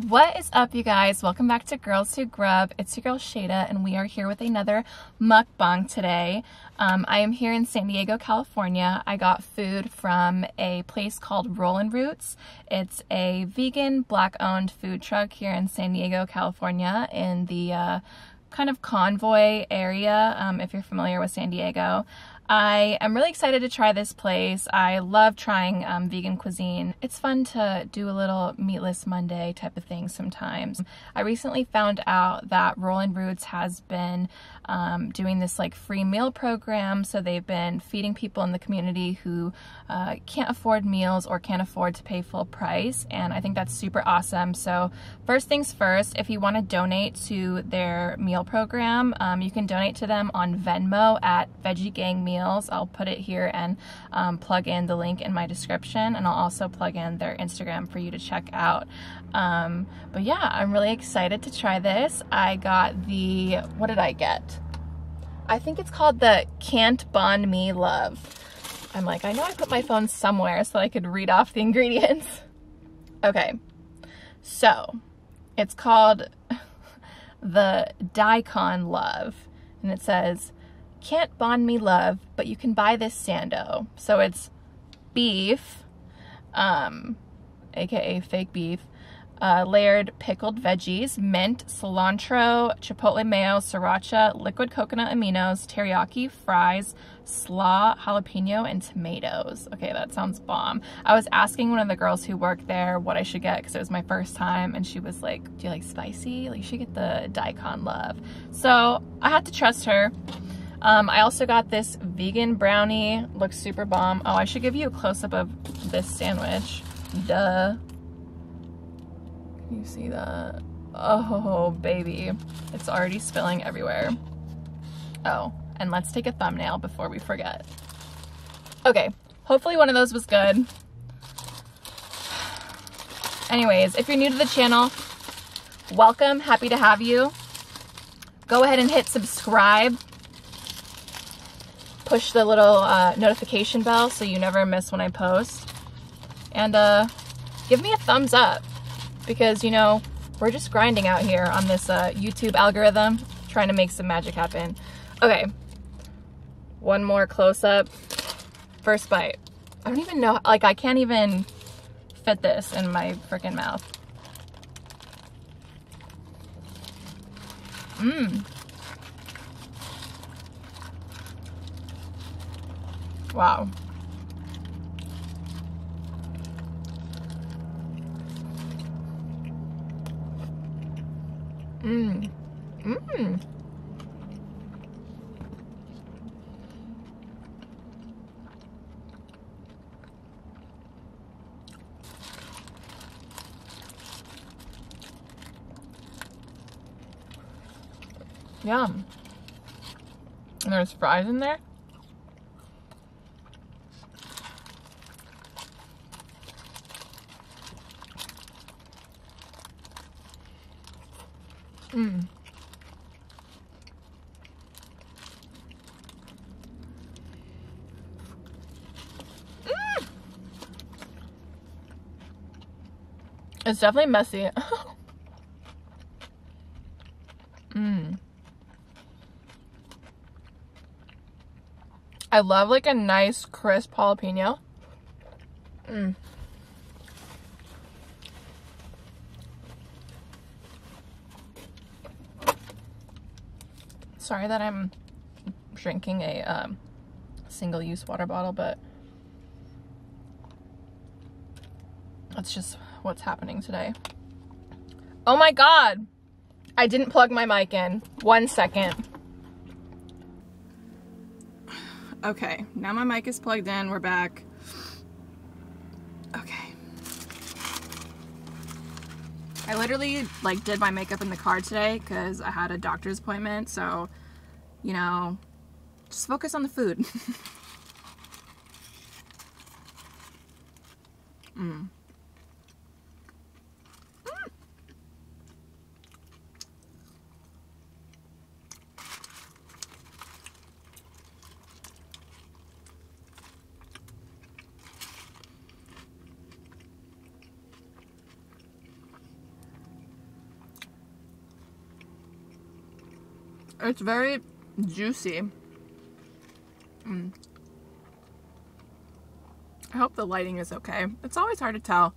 What is up, you guys? Welcome back to Girls Who Grub. It's your girl Shada, and we are here with another mukbang today. I am here in San Diego, California. I got food from a place called Rollin Roots. It's a vegan, black-owned food truck here in San Diego, California, in the kind of Convoy area, if you're familiar with San Diego. I am really excited to try this place. I love trying vegan cuisine. It's fun to do a little meatless Monday type of thing sometimes. I recently found out that Rollin Roots has been doing this like free meal program. So they've been feeding people in the community who can't afford meals or can't afford to pay full price. And I think that's super awesome. So first things first, if you want to donate to their meal program, you can donate to them on Venmo at Veggie Gang Meals. I'll put it here and plug in the link in my description, and I'll also plug in their Instagram for you to check out. But yeah, I'm really excited to try this. I got the, what did I get? I think it's called the Can't Banh Me Love. I'm like, I know I put my phone somewhere so I could read off the ingredients. Okay, so it's called the Daikon Love, and it says, "Can't banh me love, but you can buy this sando." So it's beef, aka fake beef, layered pickled veggies, mint, cilantro, chipotle mayo, sriracha, liquid coconut aminos, teriyaki, fries, slaw, jalapeno, and tomatoes. Okay, that sounds bomb. I was asking one of the girls who worked there what I should get because it was my first time, and she was like, "Do you like spicy? Like, you should get the Daikon Love." So I had to trust her. I also got this vegan brownie. Looks super bomb. Oh, I should give you a close-up of this sandwich. Duh. Can you see that? Oh, baby. It's already spilling everywhere. Oh, and let's take a thumbnail before we forget. Okay, hopefully one of those was good. Anyways, if you're new to the channel, welcome. Happy to have you. Go ahead and hit subscribe. Push the little notification bell so you never miss when I post. And give me a thumbs up because, you know, we're just grinding out here on this YouTube algorithm, trying to make some magic happen. Okay, one more close-up. First bite. I don't even know, like, I can't even fit this in my freaking mouth. Mmm. Wow. Mmm. Mmm. Yum. And there's fries in there. Mm. Mm. It's definitely messy. Mm. I love like a nice crisp jalapeno. Mm. Sorry that I'm drinking a single-use water bottle, but that's just what's happening today. Oh my God! I didn't plug my mic in. 1 second. Okay, now my mic is plugged in. We're back. Okay. I literally like did my makeup in the car today because I had a doctor's appointment, so, you know, just focus on the food. Mm. It's very juicy. I hope the lighting is okay. It's always hard to tell.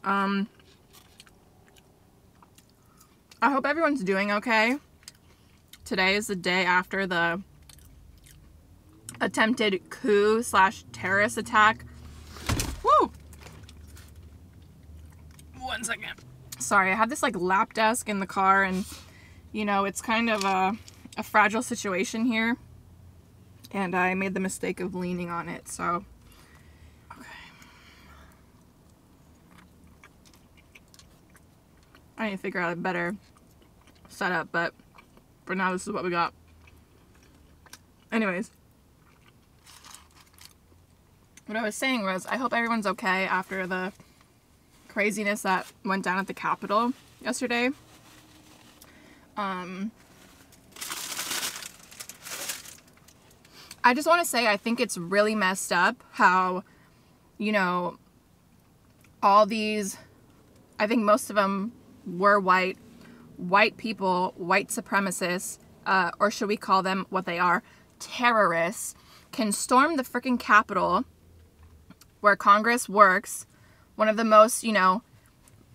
I hope everyone's doing okay. Today is the day after the attempted coup / terrorist attack. Woo! 1 second. Sorry, I have this like lap desk in the car, and you know, it's kind of a fragile situation here. And I made the mistake of leaning on it, so. Okay. I need to figure out a better setup, but for now, this is what we got. Anyways. What I was saying was, I hope everyone's okay after the craziness that went down at the Capitol yesterday. I just want to say, I think it's really messed up how, you know, all these, I think most of them were white people, white supremacists, or should we call them what they are, terrorists, can storm the freaking Capitol where Congress works, one of the most, you know,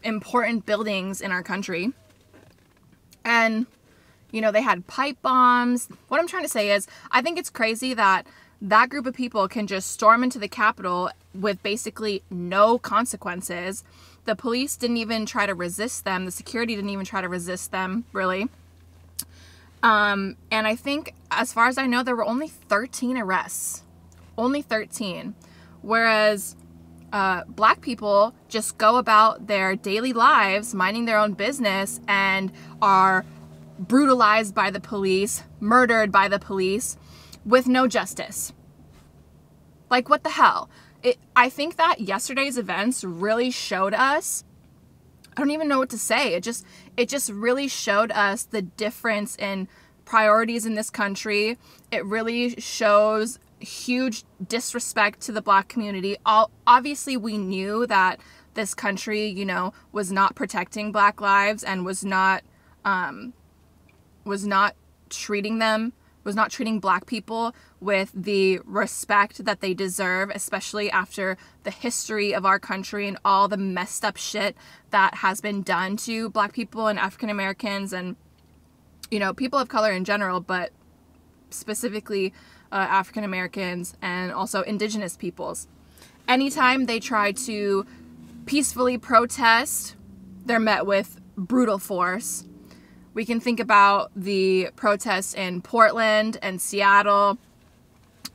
important buildings in our country. And, you know, they had pipe bombs. What I'm trying to say is, I think it's crazy that that group of people can just storm into the Capitol with basically no consequences. The police didn't even try to resist them. The security didn't even try to resist them, really. And I think, as far as I know, there were only 13 arrests. Only 13. Whereas black people just go about their daily lives, minding their own business, and are brutalized by the police, murdered by the police, with no justice. Like, what the hell? I think that yesterday's events really showed us, I don't even know what to say. It just really showed us the difference in priorities in this country. It really shows huge disrespect to the black community. Obviously, we knew that this country, you know, was not protecting black lives and was not treating black people with the respect that they deserve, especially after the history of our country and all the messed up shit that has been done to black people and African Americans and, you know, people of color in general, but specifically African Americans and also indigenous peoples. Anytime they try to peacefully protest, they're met with brutal force. We can think about the protests in Portland and Seattle,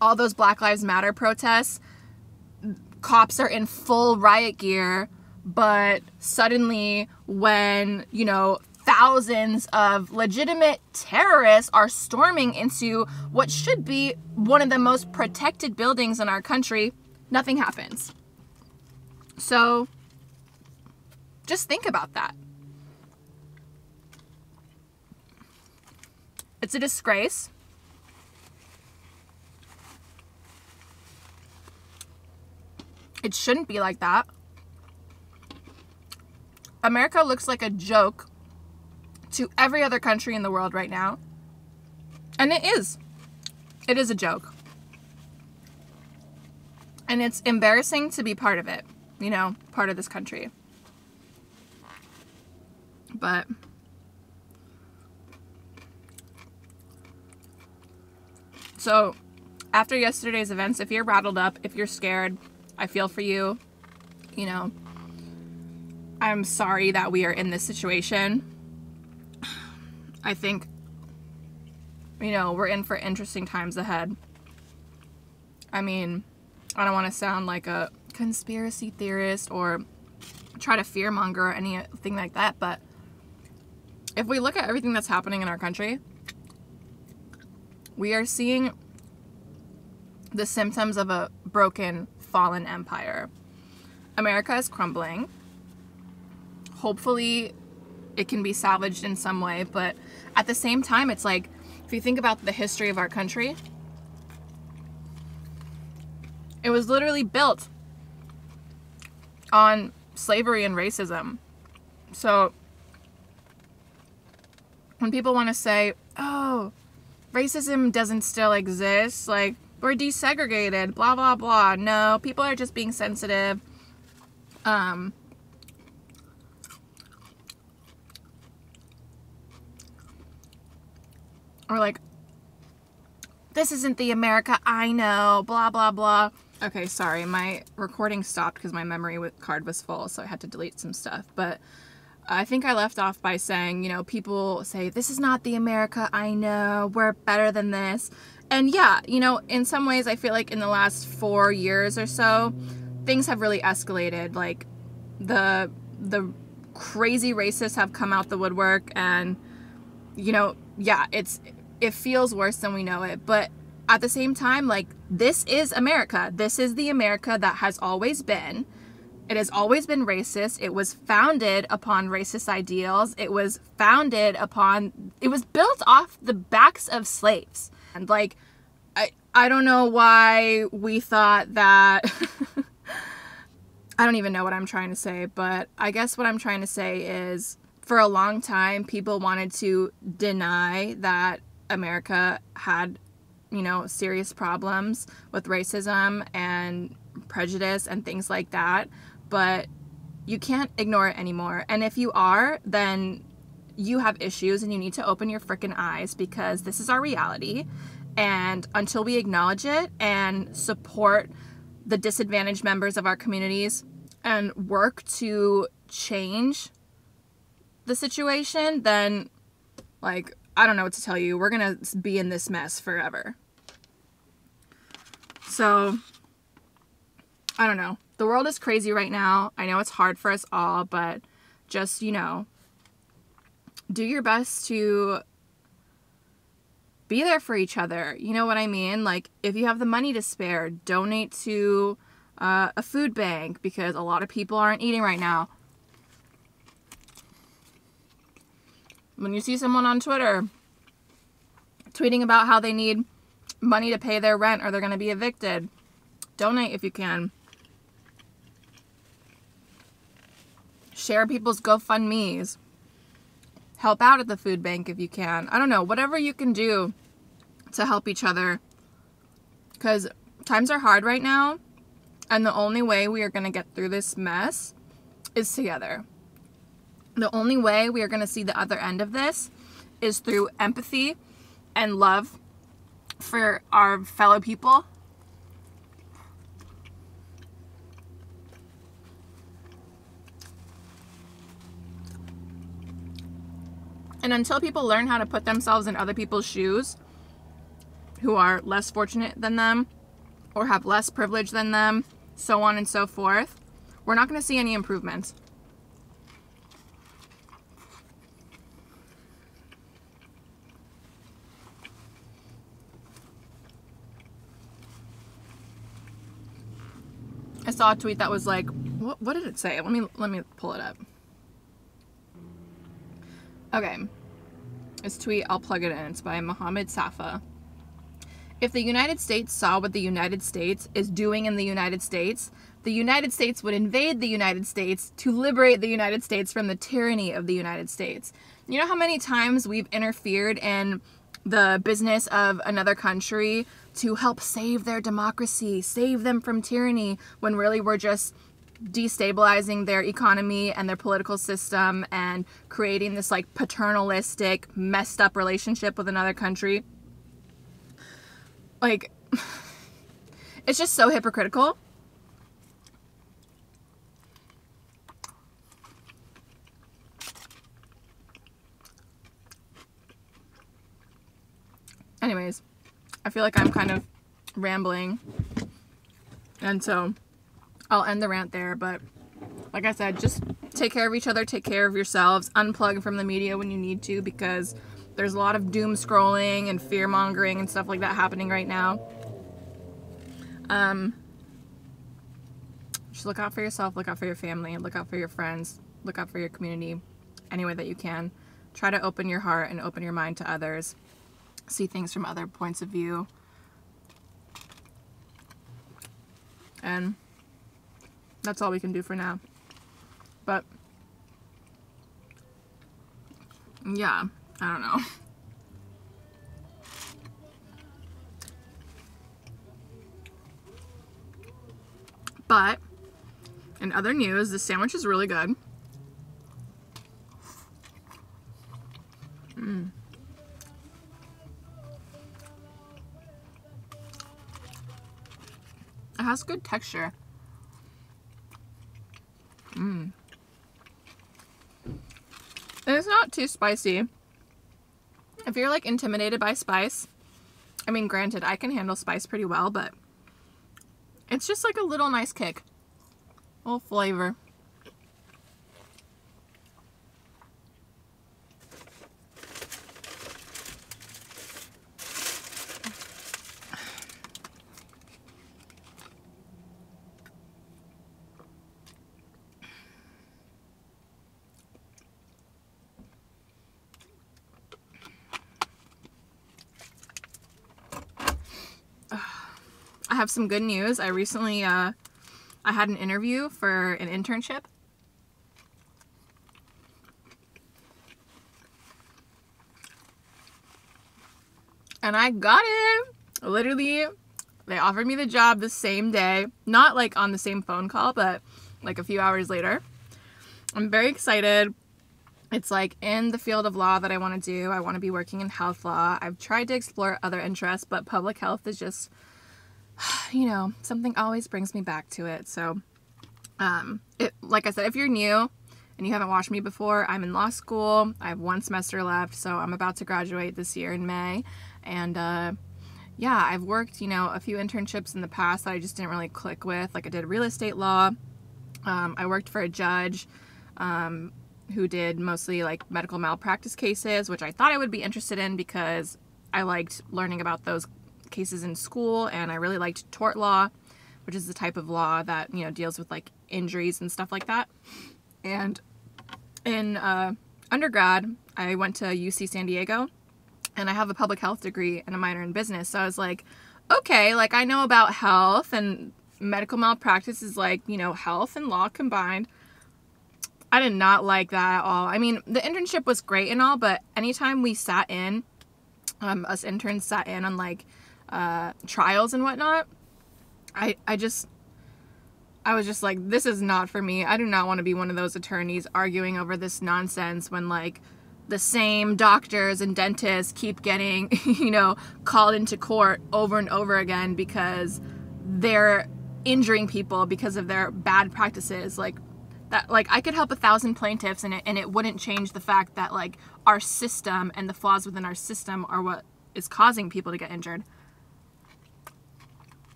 all those Black Lives Matter protests. Cops are in full riot gear, but suddenly when, you know, thousands of legitimate terrorists are storming into what should be one of the most protected buildings in our country, nothing happens. So just think about that. It's a disgrace. It shouldn't be like that. America looks like a joke to every other country in the world right now. And it is. It is a joke. And it's embarrassing to be part of it. You know, part of this country. But so, after yesterday's events, if you're rattled up, if you're scared, I feel for you. You know, I'm sorry that we are in this situation. I think, you know, we're in for interesting times ahead. I mean, I don't want to sound like a conspiracy theorist or try to fearmonger or anything like that, but if we look at everything that's happening in our country, we are seeing the symptoms of a broken, fallen empire. America is crumbling. Hopefully, it can be salvaged in some way, but at the same time, it's like, if you think about the history of our country, it was literally built on slavery and racism. So, when people want to say, oh, racism doesn't still exist, like, we're desegregated, blah, blah, blah. No, people are just being sensitive. Or like, this isn't the America I know, blah, blah, blah. Okay, sorry, my recording stopped because my memory card was full, so I had to delete some stuff. But I think I left off by saying, you know, people say, this is not the America I know, we're better than this. And yeah, you know, in some ways I feel like in the last 4 years or so, things have really escalated. Like, the crazy racists have come out the woodwork, and, you know, yeah, it feels worse than we know it. But at the same time, like, this is America. This is the America that has always been. It has always been racist. It was founded upon racist ideals. It was built off the backs of slaves. And like, I don't know why we thought that, I don't even know what I'm trying to say, but I guess what I'm trying to say is, for a long time, people wanted to deny that America had, you know, serious problems with racism and prejudice and things like that. But you can't ignore it anymore. And if you are, then you have issues and you need to open your freaking eyes, because this is our reality. And until we acknowledge it and support the disadvantaged members of our communities and work to change the situation, then, like, I don't know what to tell you. We're gonna be in this mess forever. So, I don't know. The world is crazy right now. I know it's hard for us all, but just, you know, do your best to be there for each other. You know what I mean? Like, if you have the money to spare, donate to a food bank, because a lot of people aren't eating right now. When you see someone on Twitter tweeting about how they need money to pay their rent or they're going to be evicted, donate if you can. Share people's GoFundMes. Help out at the food bank if you can. I don't know, whatever you can do to help each other. Because times are hard right now, and the only way we are going to get through this mess is together. The only way we are going to see the other end of this is through empathy and love for our fellow people. And until people learn how to put themselves in other people's shoes who are less fortunate than them or have less privilege than them, so on and so forth, we're not going to see any improvements. I saw a tweet that was like, what did it say? Let me pull it up. Okay, this tweet, I'll plug it in. It's by Mohammed Safa. If the United States saw what the United States is doing in the United States would invade the United States to liberate the United States from the tyranny of the United States. You know how many times we've interfered in the business of another country to help save their democracy, save them from tyranny, when really we're just destabilizing their economy and their political system and creating this like paternalistic, messed up relationship with another country. Like, it's just so hypocritical. Anyways, I feel like I'm kind of rambling, and so I'll end the rant there. But like I said, just take care of each other, take care of yourselves, unplug from the media when you need to, because there's a lot of doom scrolling and fear mongering and stuff like that happening right now. Just look out for yourself, look out for your family, look out for your friends, look out for your community any way that you can. Try to open your heart and open your mind to others. See things from other points of view. And that's all we can do for now. But yeah, I don't know. But in other news, this sandwich is really good. It has good texture. And it's not too spicy. If you're like intimidated by spice, I mean, granted, I can handle spice pretty well, but it's just like a little nice kick. A little flavor. I have some good news. I recently, I had an interview for an internship. And I got it. Literally, they offered me the job the same day. Not like on the same phone call, but like a few hours later. I'm very excited. It's like in the field of law that I want to do. I want to be working in health law. I've tried to explore other interests, but public health is just, you know, something always brings me back to it. So, like I said, if you're new and you haven't watched me before, I'm in law school. I have 1 semester left, so I'm about to graduate this year in May. And, yeah, I've worked, you know, a few internships in the past that I just didn't really click with. Like I did real estate law. I worked for a judge, who did mostly like medical malpractice cases, which I thought I would be interested in because I liked learning about those cases in school, and I really liked tort law, which is the type of law that, you know, deals with like injuries and stuff like that. And in undergrad, I went to UC San Diego, and I have a public health degree and a minor in business. So I was like, okay, like I know about health, and medical malpractice is like, you know, health and law combined. I did not like that at all. I mean, the internship was great and all, but anytime we sat in, us interns sat in on like trials and whatnot, I was just like, this is not for me. I do not want to be one of those attorneys arguing over this nonsense when like the same doctors and dentists keep getting, you know, called into court over and over again because they're injuring people because of their bad practices. Like that, like I could help 1,000 plaintiffs and it wouldn't change the fact that like our system and the flaws within our system are what is causing people to get injured.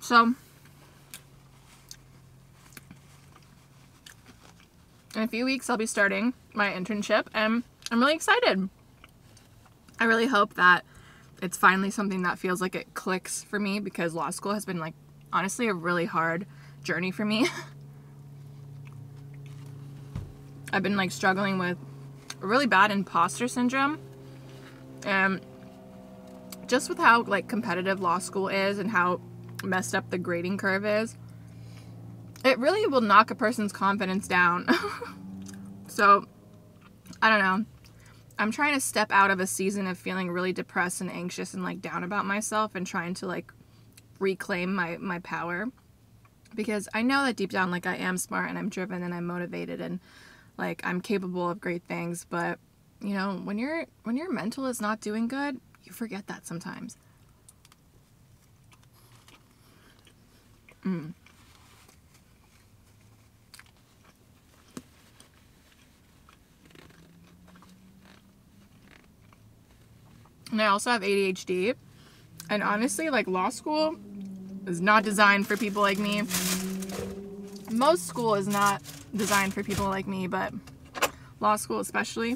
So in a few weeks I'll be starting my internship, and I'm really excited. I really hope that it's finally something that feels like it clicks for me, because law school has been like honestly a really hard journey for me. I've been like struggling with a really bad imposter syndrome, and just with how like competitive law school is and how messed up the grading curve is, it really will knock a person's confidence down. So I don't know, I'm trying to step out of a season of feeling really depressed and anxious and like down about myself, and trying to like reclaim my power, because I know that deep down like I am smart and I'm driven and I'm motivated and like I'm capable of great things. But you know, when your mental is not doing good, you forget that sometimes. And I also have ADHD, and honestly, like law school is not designed for people like me. Most school is not designed for people like me, but law school especially.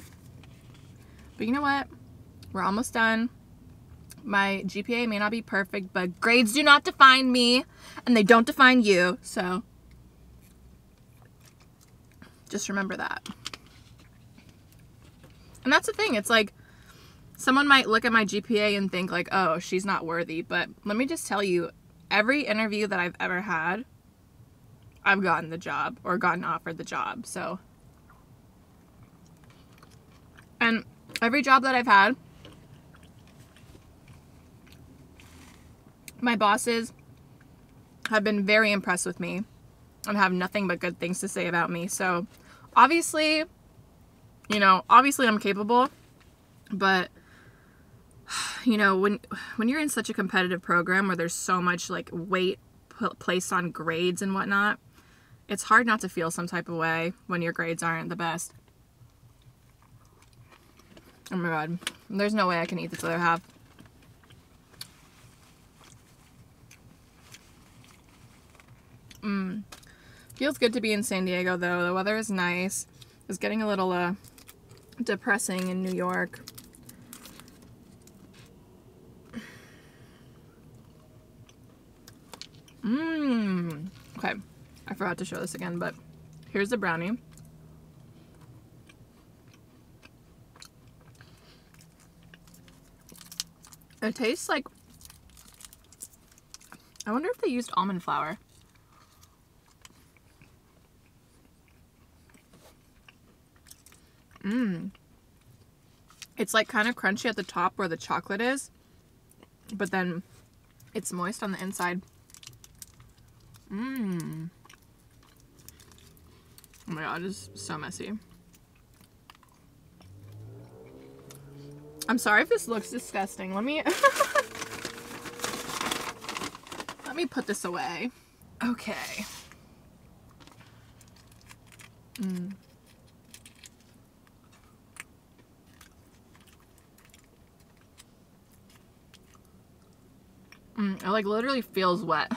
But you know what? We're almost done. My GPA may not be perfect, but grades do not define me, and they don't define you. So just remember that. And that's the thing. It's like someone might look at my GPA and think like, oh, she's not worthy. But let me just tell you, every interview that I've ever had, I've gotten the job or gotten offered the job. So, and every job that I've had, my bosses have been very impressed with me and have nothing but good things to say about me. So obviously, you know, obviously I'm capable, but you know, when you're in such a competitive program where there's so much like weight placed on grades and whatnot, it's hard not to feel some type of way when your grades aren't the best. Oh my god, there's no way I can eat this other half. Feels good to be in San Diego though. The weather is nice. It's getting a little depressing in New York. Okay, I forgot to show this again, but here's the brownie. It tastes like, I wonder if they used almond flour. It's like kind of crunchy at the top where the chocolate is, but then it's moist on the inside. Oh my god, it's so messy. I'm sorry if this looks disgusting. Let me let me put this away. Okay. It like literally feels wet.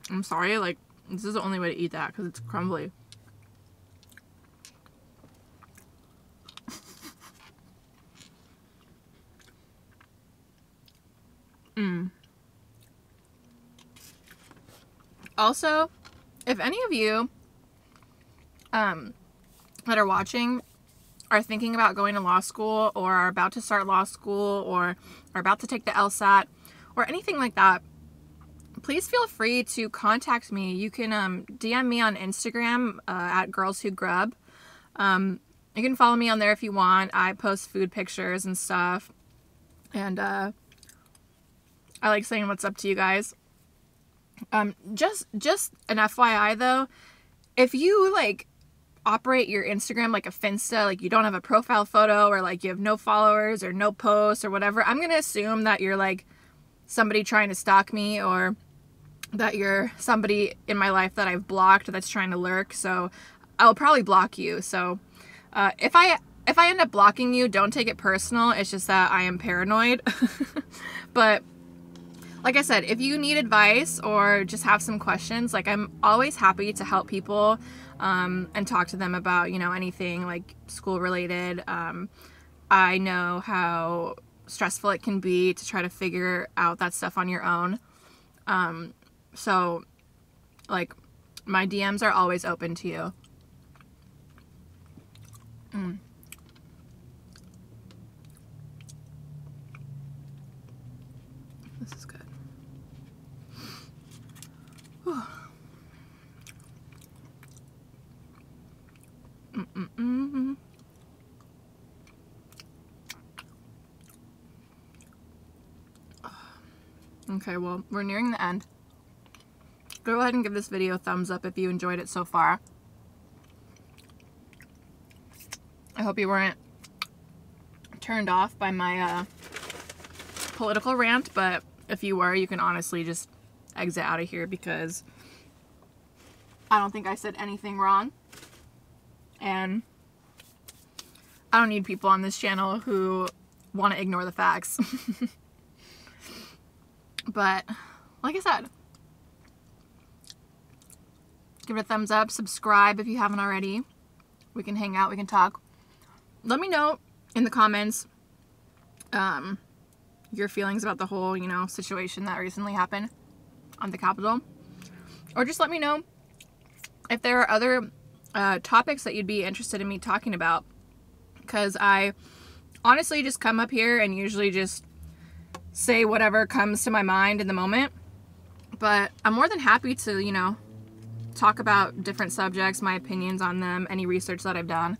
I'm sorry, like this is the only way to eat that because it's crumbly. Also, if any of you that are watching are thinking about going to law school or are about to start law school or are about to take the LSAT or anything like that, please feel free to contact me. You can DM me on Instagram at Girls Who Grub. You can follow me on there if you want. I post food pictures and stuff. And I like saying what's up to you guys. Just an FYI though, if you like operate your Instagram like a Finsta, like you don't have a profile photo or like you have no followers or no posts or whatever, I'm gonna assume that you're like somebody trying to stalk me or that you're somebody in my life that I've blocked that's trying to lurk. So I'll probably block you. So if I end up blocking you, don't take it personal. It's just that I am paranoid. But like I said, if you need advice or just have some questions, like I'm always happy to help people and talk to them about, you know, anything like school related. I know how stressful it can be to try to figure out that stuff on your own. So like my DMs are always open to you. This is good. Okay, well, we're nearing the end. Go ahead and give this video a thumbs up if you enjoyed it so far. I hope you weren't turned off by my political rant, but if you were, you can honestly just exit out of here because I don't think I said anything wrong. And I don't need people on this channel who want to ignore the facts. But like I said, give it a thumbs up, subscribe if you haven't already. We can hang out, we can talk. Let me know in the comments your feelings about the whole, you know, situation that recently happened on the Capitol. Or just let me know if there are other topics that you'd be interested in me talking about. Because I honestly just come up here and usually just say whatever comes to my mind in the moment. But I'm more than happy to, you know, talk about different subjects, my opinions on them, any research that I've done.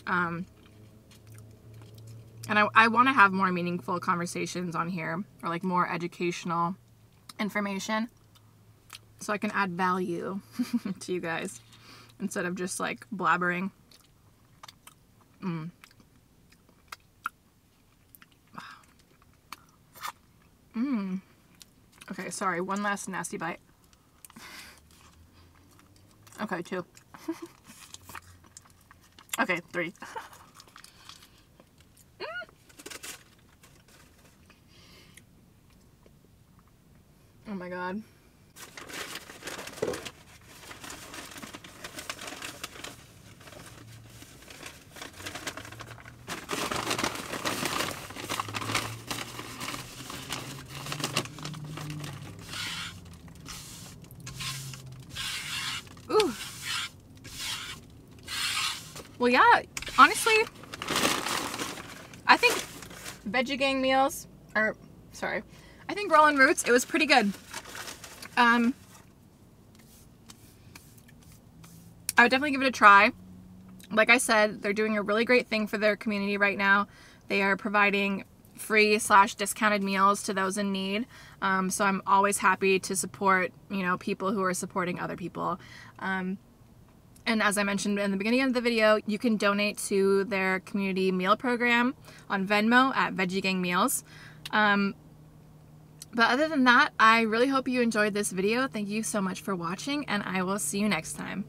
And I want to have more meaningful conversations on here, or like more educational information, so I can add value to you guys instead of just like blabbering. Okay, sorry, one last nasty bite. Okay, 2. Okay, 3. Oh my god. Ooh. Well, yeah, honestly, I think Veggie Gang meals, or, sorry, I think Rollin Roots, it was pretty good. I would definitely give it a try. Like I said, they're doing a really great thing for their community right now. They are providing free/discounted meals to those in need. So I'm always happy to support, you know, people who are supporting other people. And as I mentioned in the beginning of the video, you can donate to their community meal program on Venmo at Veggie Gang Meals. But other than that, I really hope you enjoyed this video. Thank you so much for watching, and I will see you next time.